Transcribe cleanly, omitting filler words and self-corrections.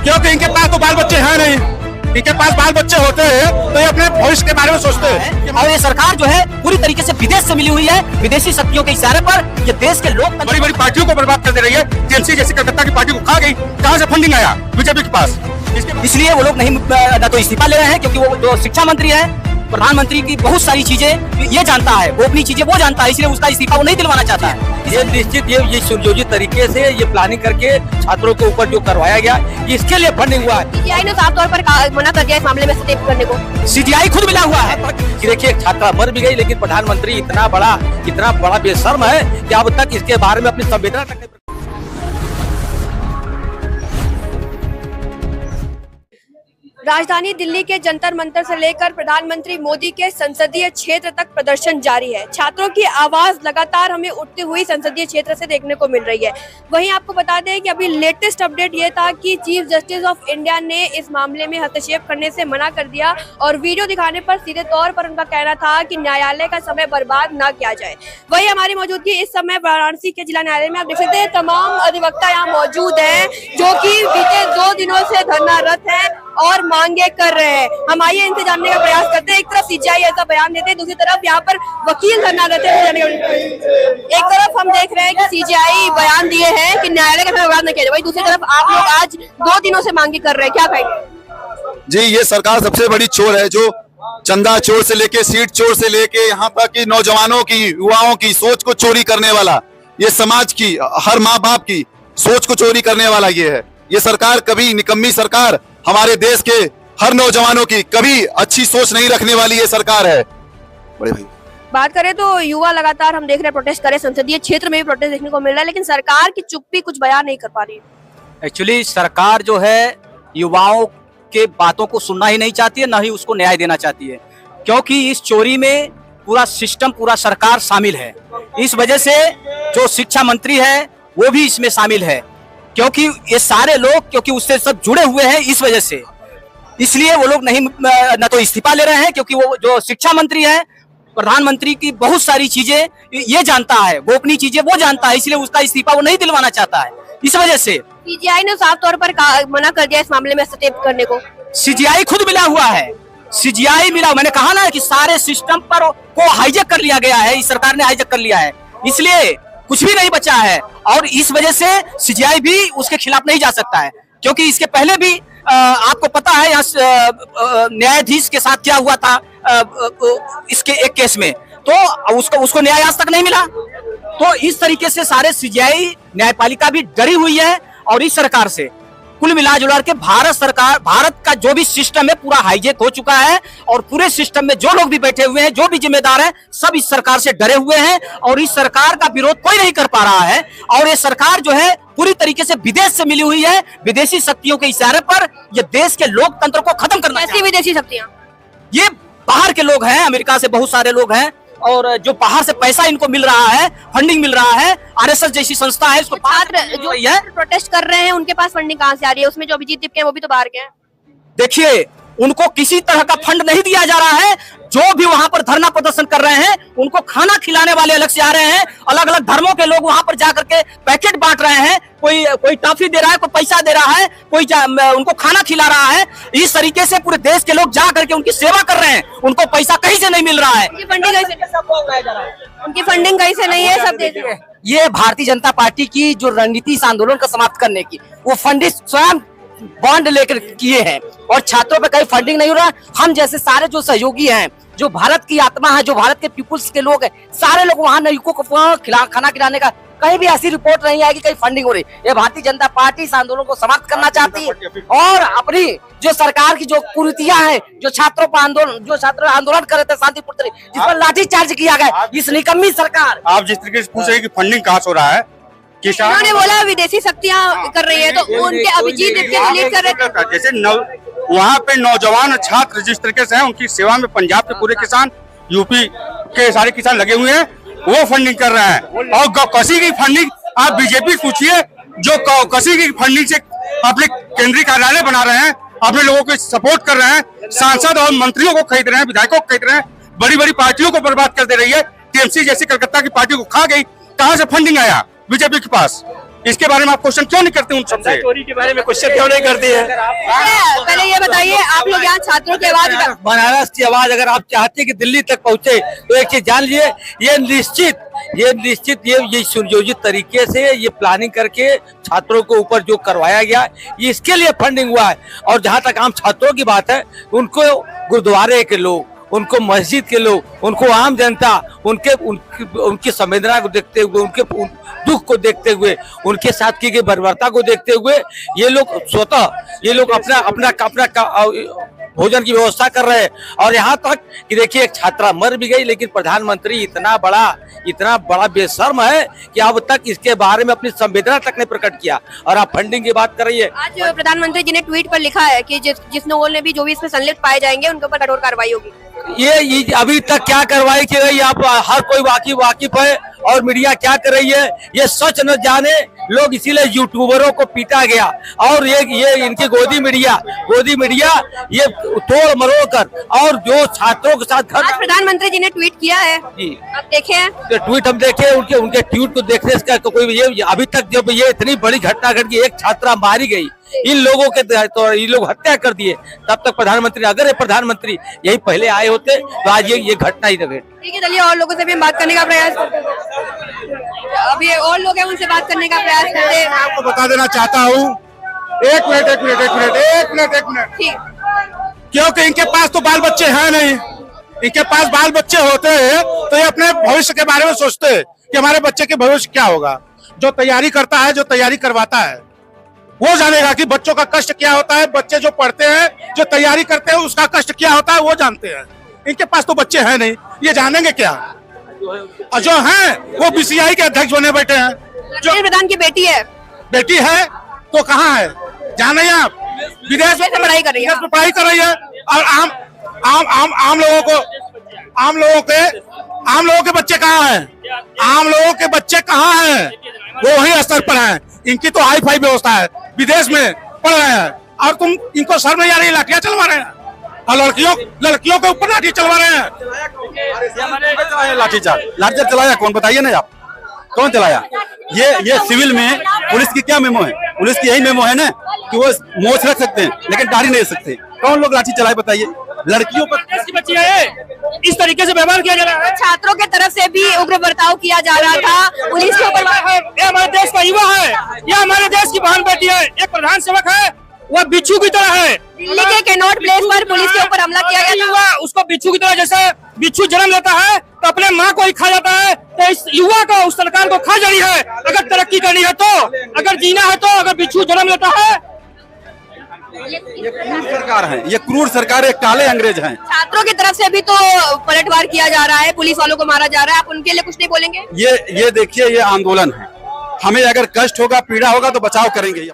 क्योंकि इनके पास तो बाल बच्चे हैं नहीं। इनके पास बाल बच्चे होते हैं तो ये अपने भविष्य के बारे में सोचते हैं। और ये सरकार जो है पूरी तरीके से विदेश से मिली हुई है, विदेशी शक्तियों के इशारे पर ये देश के लोग बड़ी बड़ी पार्टियों को बर्बाद कर दे रही है। टीएमसी जैसी कलकत्ता की पार्टी को खा गई। कहाँ से फंडिंग आया बीजेपी के पास? इसलिए वो लोग नहीं न तो इस्तीफा ले रहे हैं, क्योंकि वो जो शिक्षा मंत्री है, प्रधानमंत्री की बहुत सारी चीजें ये जानता है, वो अपनी चीजें वो जानता है, इसलिए उसका इस्तीफा वो नहीं दिलवाना चाहता है। ये निश्चित ये सुयोजित तरीके से ये प्लानिंग करके छात्रों के ऊपर जो करवाया गया, इसके लिए फंडिंग हुआ है। सीजीआई ने साफ तौर पर मना कर दिया इस मामले में स्टेप करने को। सीजीआई खुद मिला हुआ है। देखिए छात्रा मर भी गई, लेकिन प्रधानमंत्री इतना बड़ा बेशर्म है कि अब तक इसके बारे में अपनी संवेदना तक नहीं। राजधानी दिल्ली के जंतर मंतर से लेकर प्रधानमंत्री मोदी के संसदीय क्षेत्र तक प्रदर्शन जारी है। छात्रों की आवाज लगातार हमें उठती हुई संसदीय क्षेत्र से देखने को मिल रही है। वहीं आपको बता दें कि अभी लेटेस्ट अपडेट ये था कि चीफ जस्टिस ऑफ इंडिया ने इस मामले में हस्तक्षेप करने से मना कर दिया और वीडियो दिखाने पर सीधे तौर पर उनका कहना था कि न्यायालय का समय बर्बाद न किया जाए। वही हमारी मौजूदगी इस समय वाराणसी के जिला न्यायालय में आप देख सकते हैं, तमाम अधिवक्ता यहाँ मौजूद हैं जो कि बीते 2 दिनों से धरनारत है और मांगे कर रहे हैं। हम आइए इनसे जानने का प्रयास करते हैं। एक तरफ सीजीआई ऐसा बयान देते हैं, दूसरी तरफ यहाँ पर वकील धरनारत है। एक तरफ हम देख रहे हैं कि सीजीआई बयान दिए हैं कि न्यायालय का बर्बाद न किया जाए, वही दूसरी तरफ आप लोग आज 2 दिनों से मांगे कर रहे हैं, क्या कहेंगे? जी, ये सरकार सबसे बड़ी चोर है, जो चंदा चोर से लेके सीट चोर से लेके यहाँ तक कि नौजवानों की, युवाओं की सोच को चोरी करने वाला, ये समाज की, हर माँ बाप की सोच को चोरी करने वाला ये है। ये सरकार कभी निकम्मी सरकार, हमारे देश के हर नौजवानों की कभी अच्छी सोच नहीं रखने वाली ये सरकार है। बड़े भाई बात करें तो युवा लगातार हम देख रहे हैं प्रोटेस्ट करे, संसदीय क्षेत्र में भी प्रोटेस्ट देखने को मिल रहा है, लेकिन सरकार की चुप्पी कुछ बयान नहीं कर पा रही है। एक्चुअली सरकार जो है युवाओं के बातों को सुनना ही नहीं चाहती है, न ही उसको न्याय देना चाहती है, क्योंकि इस चोरी में पूरा सिस्टम, पूरा सरकार शामिल है। इस वजह से जो शिक्षा मंत्री है वो भी इसमें शामिल है, क्योंकि ये सारे लोग क्योंकि उससे सब जुड़े हुए हैं, इस वजह से इसलिए वो लोग नहीं न तो इस्तीफा ले रहे हैं, क्योंकि वो जो शिक्षा मंत्री है, प्रधानमंत्री की बहुत सारी चीजें ये जानता है, वो अपनी चीजें वो जानता है, इसलिए उसका इस्तीफा वो नहीं दिलवाना चाहता है। इस वजह से सीजीआई ने साफ तौर पर मना कर दिया इस मामले में हस्तक्षेप करने को। सीजीआई खुद मिला हुआ है। सीजीआई मिला, मैंने कहा ना कि सारे सिस्टम पर को हाईजैक कर लिया गया है, इस सरकार ने हाईजैक कर लिया है, इसलिए कुछ भी नहीं बचा है। और इस वजह से सीजीआई भी उसके खिलाफ नहीं जा सकता है, क्योंकि इसके पहले भी आपको पता है यहाँ न्यायाधीश के साथ क्या हुआ था इसके एक केस में, तो उसको न्याय आज तक नहीं मिला। तो इस तरीके से सारे सीजीआई न्यायपालिका भी डरी हुई है और इस सरकार से कुल मिला के भारत का जो भी सिस्टम है पूरा हाईजैक हो चुका है, और पूरे सिस्टम में जो लोग भी बैठे हुए हैं, जो भी जिम्मेदार हैं, सब इस सरकार से डरे हुए हैं और इस सरकार का विरोध कोई नहीं कर पा रहा है। और ये सरकार जो है पूरी तरीके से विदेश से मिली हुई है, विदेशी शक्तियों के इशारे पर ये देश के लोकतंत्र को खत्म करना ऐसी विदेशी शक्तियां, ये बाहर के लोग हैं, अमेरिका से बहुत सारे लोग हैं, और जो बाहर से पैसा इनको मिल रहा है, फंडिंग मिल रहा है, आरएसएस जैसी संस्था है, इसको छात्र जो प्रोटेस्ट कर रहे हैं उनके पास फंडिंग कहाँ से आ रही है? उसमें जो अभिजीत दीप के हैं वो भी तो बाहर के हैं। देखिए, उनको किसी तरह का फंड नहीं दिया जा रहा है। जो भी वहां पर धरना प्रदर्शन कर रहे हैं उनको खाना खिलाने वाले अलग से आ रहे हैं, अलग अलग धर्मों के लोग वहां पर जाकर के पैकेट बांट रहे हैं, कोई टॉफी दे रहा है, कोई पैसा दे रहा है, कोई उनको खाना खिला रहा है। इस तरीके से पूरे देश के लोग जा करके उनकी सेवा कर रहे हैं, उनको पैसा कहीं से नहीं मिल रहा है। उनकी फंडिंग कहीं से नहीं है, सब दे रहे हैं। ये भारतीय जनता पार्टी की जो रणनीति इस आंदोलन को समाप्त करने की, वो फंडिंग स्वयं बॉन्ड लेकर किए हैं और छात्रों पे कहीं फंडिंग नहीं हो रहा। हम जैसे सारे जो सहयोगी हैं, जो भारत की आत्मा है, जो भारत के पीपुल्स के लोग हैं, सारे लोग वहाँ नागरिकों को खाना खिलाने का कहीं भी ऐसी रिपोर्ट नहीं आएगी कहीं फंडिंग हो रही। ये भारतीय जनता पार्टी इस आंदोलन को समाप्त करना चाहती है और अपनी जो सरकार की जो कुरीतियां हैं, जो छात्र आंदोलन कर रहे थे शांतिपूर्ण तरीके, जिस पर लाठीचार्ज किया गया, इस निकम्मी सरकार। आप जिस तरीके से पूछ रहे हैं कि फंडिंग कहाँ से हो रहा है, उन्होंने बोला विदेशी शक्तियां कर रही है, तो उनके अभिजीत दीप के डिलीट कर रहे थे। जैसे वहाँ पे नौजवान छात्र जिस तरीके से हैं, उनकी सेवा में पंजाब के पूरे किसान, यूपी के सारे किसान लगे हुए हैं, वो फंडिंग कर रहे हैं। और कसी की फंडिंग आप बीजेपी पूछिए, जो कसी की फंडिंग से अपने केंद्रीय कार्यालय बना रहे हैं, अपने लोगों को सपोर्ट कर रहे हैं, सांसद और मंत्रियों को खरीद रहे हैं, विधायकों को खरीद रहे हैं, बड़ी बड़ी पार्टियों को बर्बाद कर दे रही है। टीएमसी जैसी कलकत्ता की पार्टी को खा गई। कहाँ से फंडिंग आया बीजेपी के पास? इसके बारे में आप क्वेश्चन क्यों नहीं करते उन सबसे? चोरी के बारे में क्वेश्चन क्यों नहीं करती है? पहले ये बताइए, आप लोग यहाँ छात्रों की आवाज बनारस की आवाज अगर आप चाहते हैं कि दिल्ली तक पहुंचे तो एक चीज जान लीजिए, ये निश्चित ये सुनियोजित तरीके से ये प्लानिंग करके छात्रों के ऊपर जो करवाया गया ये इसके लिए फंडिंग हुआ है। और जहां तक आम छात्रों की बात है, उनको गुरुद्वारे के लोग, उनको मस्जिद के लोग, उनको आम जनता, उनकी संवेदना को देखते हुए, उनके दुख को देखते हुए, उनके साथ की गई बर्बरता को देखते हुए ये लोग अपना भोजन की व्यवस्था कर रहे हैं। और यहाँ तक कि देखिए एक छात्रा मर भी गई, लेकिन प्रधानमंत्री इतना बड़ा बेशर्म है कि अब तक इसके बारे में अपनी संवेदना तक नहीं प्रकट किया और आप फंडिंग की बात कर रही है। आज प्रधानमंत्री जी ने ट्वीट पर लिखा है कि जिस लोगों ने भी जो भी इसमें संलिप्त पाए जाएंगे उनके ऊपर कठोर कार्रवाई होगी। ये अभी तक क्या कार्रवाई की गई, आप हर कोई वाकिफ है। और मीडिया क्या कर रही है ये सच न जाने लोग, इसीलिए यूट्यूबरों को पीटा गया। और ये इनकी गोदी मीडिया ये तोड़ मरोड़ कर और जो छात्रों के साथ आज प्रधानमंत्री जी ने ट्वीट किया है, आप देखे हैं? तो ट्वीट हम देखे, उनके ट्वीट को देखने से कोई ये अभी तक जब ये इतनी बड़ी घटना घट गई, एक छात्रा मारी गई, इन लोगों के तो ये लोग हत्या कर दिए, तब तक प्रधानमंत्री, अगर ये प्रधानमंत्री यही पहले आए होते तो आज ये घटना ही न घटे। ठीक है, चलिए और लोगों से भी हम बात करने का प्रयास करते हैं। अभी और लोग हैं, उनसे बात करने का प्रयास करते हैं। आपको बता देना चाहता हूँ, एक मिनट, ठीक, क्योंकि इनके पास तो बाल बच्चे हैं नहीं। इनके पास बाल बच्चे होते हैं तो ये अपने भविष्य के बारे में सोचते हैं कि हमारे बच्चे के भविष्य क्या होगा। जो तैयारी करता है, जो तैयारी करवाता है, वो जानेगा कि बच्चों का कष्ट क्या होता है। बच्चे जो पढ़ते हैं, जो तैयारी करते हैं, उसका कष्ट क्या होता है वो जानते हैं। इनके पास तो बच्चे हैं नहीं, ये जानेंगे क्या? और जो हैं वो बीसीआई के अध्यक्ष बने बैठे हैं। जो प्रधान की बेटी है तो कहाँ है? जाने आप विदेश में पढ़ाई कर रही है। और आम लोगों के बच्चे कहाँ हैं? आम लोगों के बच्चे कहाँ हैं? वो वही स्तर पर हैं। इनकी तो हाई फाई व्यवस्था है, विदेश में पढ़ रहे हैं और तुम इनको शर्म नहीं आ रही, लाठियां चलवा रहे हैं और लड़कियों के ऊपर लाठी चलवा रहे हैं। लाठीचार्ज चलाया कौन, बताइए ना आप, कौन चलाया? ये सिविल में पुलिस की क्या मेमो है? पुलिस की यही मेमो है ना कि वो मोछ रख सकते हैं लेकिन दाढ़ी नहीं रख सकते। कौन लोग लाठी चलाए बताइए? लड़कियों पर बच्ची है, इस तरीके से व्यवहार किया जा रहा है। छात्रों के तरफ से भी उग्र बर्ताव किया जा रहा था पुलिस के ऊपर। ये हमारे देश का युवा है, ये हमारे देश की बहन बेटी है। एक प्रधान सेवक है, वह बिच्छू की तरह है। दिल्ली के कैनॉट प्लेस पर पुलिस के ऊपर हमला किया गया युवा उसको बिच्छू की तरह, जैसे बिच्छू जन्म लेता है तो अपने माँ को ही खा जाता है, तो इस युवा को, उस सरकार को खा जानी है। अगर तरक्की करनी है तो, अगर जीना है तो, अगर बिच्छू जन्म लेता है। ये क्रूर सरकार है, ये क्रूर सरकार, एक काले अंग्रेज हैं। छात्रों की तरफ से भी तो पलटवार किया जा रहा है, पुलिस वालों को मारा जा रहा है, आप उनके लिए कुछ नहीं बोलेंगे? ये देखिए, ये आंदोलन है। हमें अगर कष्ट होगा, पीड़ा होगा तो बचाव करेंगे।